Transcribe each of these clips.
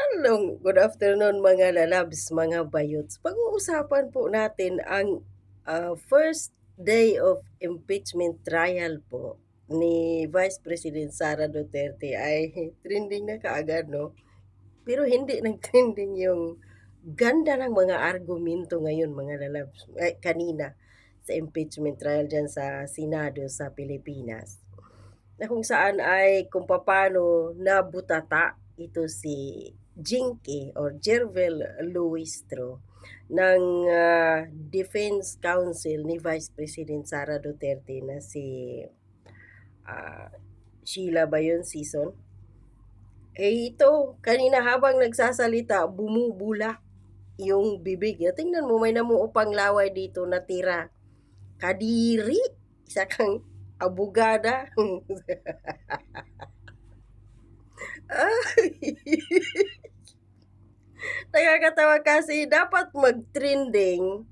Good afternoon mga lalabs, mga bayots. Pag-uusapan po natin ang first day of impeachment trial po ni Vice President Sara Duterte ay trending na kaagad, no? Pero hindi nag-trending yung ganda ng mga argumento ngayon, mga lalabs, kanina sa impeachment trial dyan sa Senado sa Pilipinas. Na kung saan ay kung papaano nabutata ito si Jinky or Jervel Luistro ng Defense Counsel ni Vice President Sara Duterte na si ah, Sheila ba yun, Season? Ito, kanina habang nagsasalita, bumubula yung bibig niya. Tingnan mo, may namuupang laway dito na tira. Kadiri, isa kang abogada. Ay, nakakatawa kasi dapat mag-trending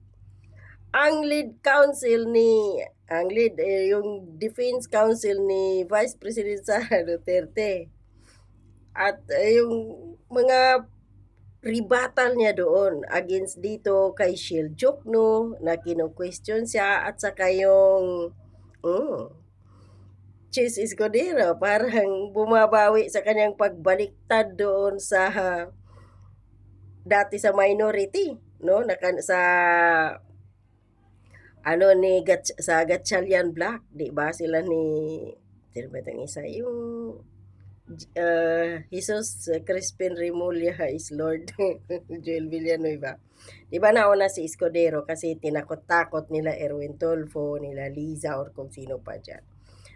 ang lead counsel ni ang lead yung defense counsel ni Vice President Sara Duterte at yung mga rebuttal niya doon against dito kay Shield Jokno na kino-question siya at saka yung Chis Escudero parang bumabawi sa kanyang pagbaliktad doon sa dati sa minority, no? Sa ano ni sa Gatchalian Black, 'di ba? Sila ni sino ba itong isa? Yung Jesus Crispin Remulla is Lord. Joel Villanueva. 'Di ba nauna si Escudero kasi tinakot-takot nila Erwin Tulfo, nila Liza or kung sino pa diyan.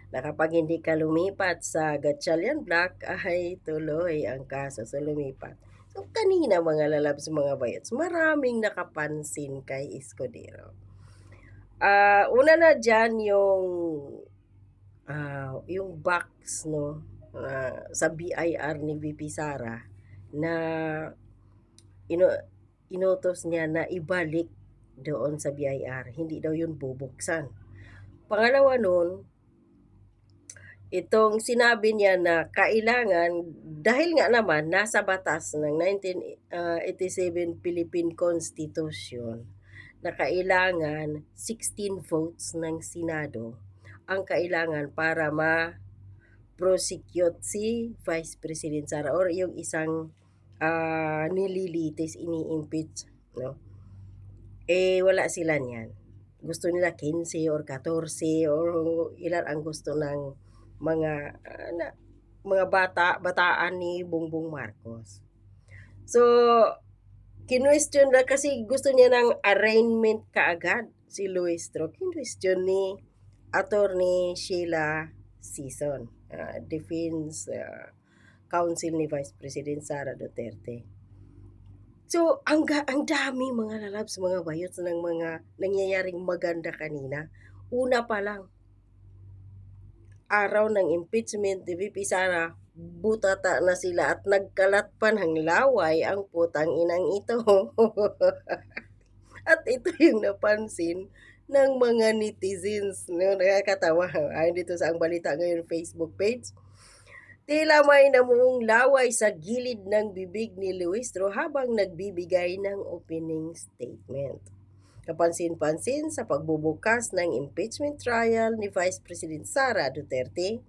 Na kapag hindi ka lumipat sa Gatchalian Black ay tuloy ang kaso sa lumipat. So kanina mga lalabs, mga bayots, maraming nakapansin kay Escudero. Una na diyan yung box, no, sa BIR ni VP Sara na ino inutos niya na ibalik doon sa BIR. Hindi daw yun bubuksan. Pangalawa nun, itong sinabi niya na kailangan, dahil nga naman nasa batas ng 1987 Philippine Constitution, na kailangan 16 votes ng Senado ang kailangan para ma-prosecute si Vice President Sara or yung isang nililitis, ini-impeach, no? Wala sila niyan. Gusto nila 15 or 14 or ilan ang gusto ng mga bataan ni Bongbong Marcos. So, kinwestiyon na kasi gusto niya ng arraignment kaagad si Luistro. Kinwestiyon ni Attorney Sheila Season, Defense Counsel ni Vice President Sara Duterte. So, ang dami mga lalabs, mga bayots ng mga nangyayaring maganda kanina. Una pa lang, araw ng impeachment ni VP Sara, butata na sila at nagkalat pa ng laway ang putang inang ito. At ito yung napansin ng mga netizens. No? Nakakatawa. Ayon dito sa Ang Balita Ngayon Facebook page. Tila may namuong laway sa gilid ng bibig ni Luistro habang nagbibigay ng opening statement. Kapansin-pansin sa pagbubukas ng impeachment trial ni Vice President Sara Duterte,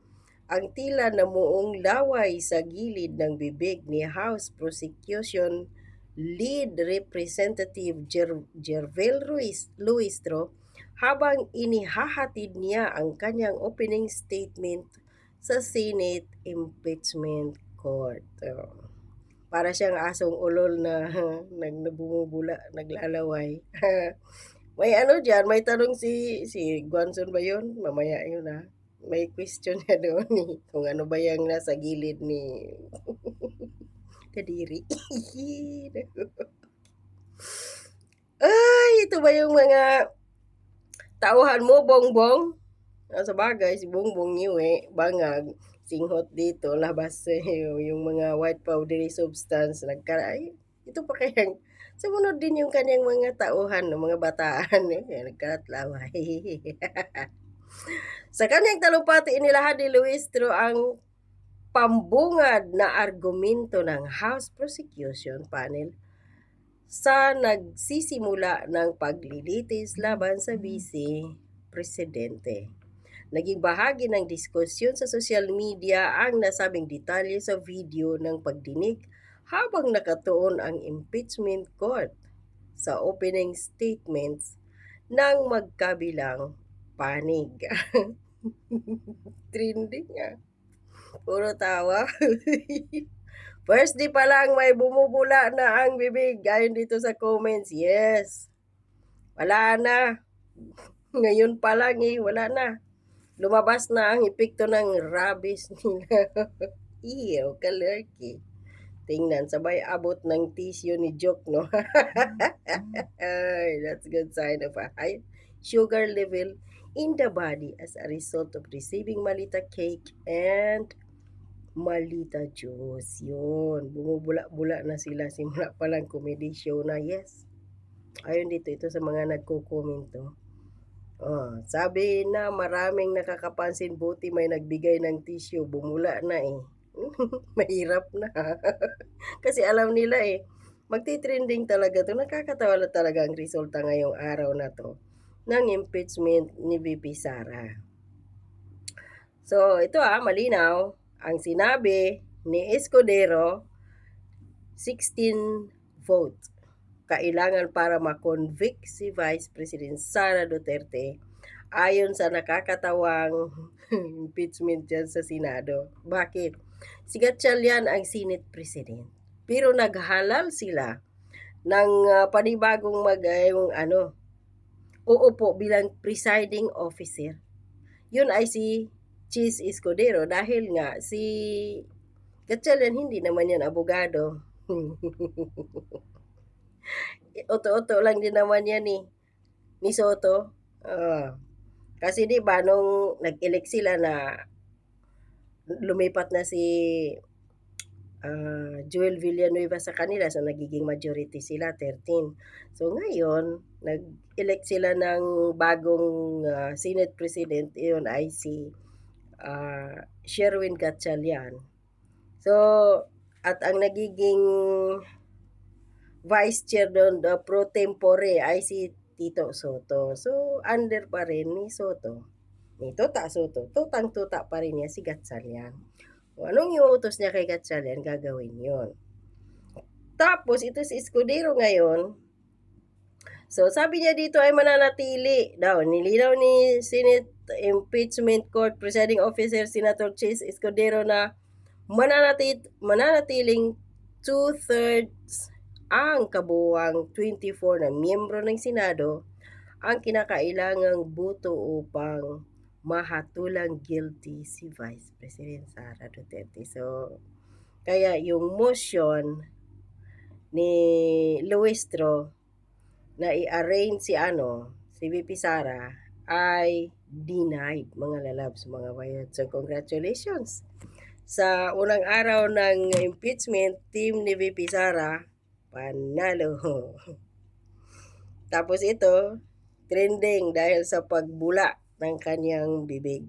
ang tila namuong laway sa gilid ng bibig ni House Prosecution Lead Representative Jervel Luistro habang inihahatid niya ang kanyang opening statement sa Senate Impeachment Court. Para siyang asong ulol na nagbumubula, naglalaway. May ano diyan, may tanong si Guanzon ba yun? Mamaya yun May question niya doon kung ano ba yung nasa gilid ni Kadiri. Ay, ito ba yung mga tauhan mo, Bongbong? Sa bagay, si Bongbong Niwe, bangag, singhot dito, labas yung mga white powdery substance. Ay, ito pa kayang, sumunod din yung kanyang mga tauhan, mga bataan. Nagkalat laway. Sa kanyang talumpati, inilahad ni Luistro ang pambungad na argumento ng House Prosecution Panel sa nagsisimula ng paglilitis laban sa Vice Presidente. Naging bahagi ng diskusyon sa social media ang nasabing detalye sa video ng pagdinig habang nakatuon ang impeachment court sa opening statements ng magkabilang panig. Trending Puro tawa. First day pa lang may bumubula na ang bibig ayon dito sa comments. Yes. Wala na. Ngayon pa lang wala na. Lumabas na ang epekto ng rabies nila. Iyo, kalerki. Tingnan, sabay abot ng tissue ni Joke, no? Ay, that's good sign of a high sugar level in the body as a result of receiving malita cake and malita juice. Yun, bumubula-bula na sila. Simula pa lang comedy show na, yes. Ayun dito, ito sa mga nagko-komento. Sabi na maraming nakakapansin, buti may nagbigay ng tissue, bumula na Mahirap na. Kasi alam nila magti-trending talaga to. Nakakatawa na talaga ang resulta ngayong araw na to ng impeachment ni VP Sara. So, ito malinaw. Ang sinabi ni Escudero, 16 vote kailangan para ma-convict si Vice President Sara Duterte ayon sa nakakatawang impeachment dyan sa Senado. Bakit? Si Gatchalian ang Senate President. Pero naghalal sila ng panibagong uupo bilang presiding officer. Yun ay si Chis Escudero dahil nga si Gatchalian hindi naman yan abogado. Oto-oto lang din naman yan ni Soto. Kasi di ba nung nag-elect sila na lumipat na si Joel Villanueva sa kanila, so nagiging majority sila, 13. So ngayon, nag-elect sila ng bagong Senate President, yun ay si Sherwin Gatchalian. So, at ang nagiging Vice Chair doon, pro tempore, ay si Tito Soto. So, under pa rin ni Soto. Ni Tota Soto. Tutang-tuta pa rin niya si Gatchalian. O, anong iuutos niya kay Gatchalian, gagawin yon. Tapos, ito si Escudero ngayon. So, sabi niya dito ay mananatili daw. Nilinaw ni Senate Impeachment Court Presiding Officer Senator Chis Escudero na mananatiling 2/3 ang kabuuang 24 na miyembro ng Senado ang kinakailangang boto upang mahatulang guilty si Vice President Sara Duterte. So, kaya yung motion ni Luistro na i-arrange si VP Sara ay denied, mga lalabs, mga bayad. So, congratulations! Sa unang araw ng impeachment, team ni VP Sara, panalo. Tapos ito, trending dahil sa pagbula ng kanyang bibig.